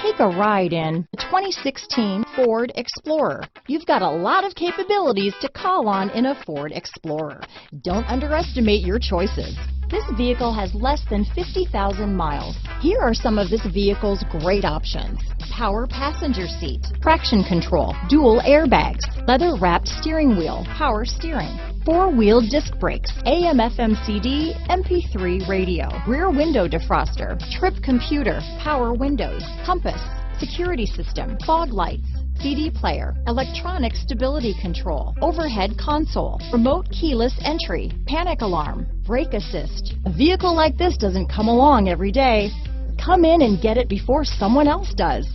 Take a ride in the 2016 Ford Explorer. You've got a lot of capabilities to call on in a Ford Explorer. Don't underestimate your choices. This vehicle has less than 50,000 miles. Here are some of this vehicle's great options: power passenger seat, traction control, dual airbags, leather-wrapped steering wheel, power steering, four-wheel disc brakes, AM/FM CD, MP3 radio, rear window defroster, trip computer, power windows, compass, security system, fog lights, CD player, electronic stability control, overhead console, remote keyless entry, panic alarm, brake assist. A vehicle like this doesn't come along every day. Come in and get it before someone else does.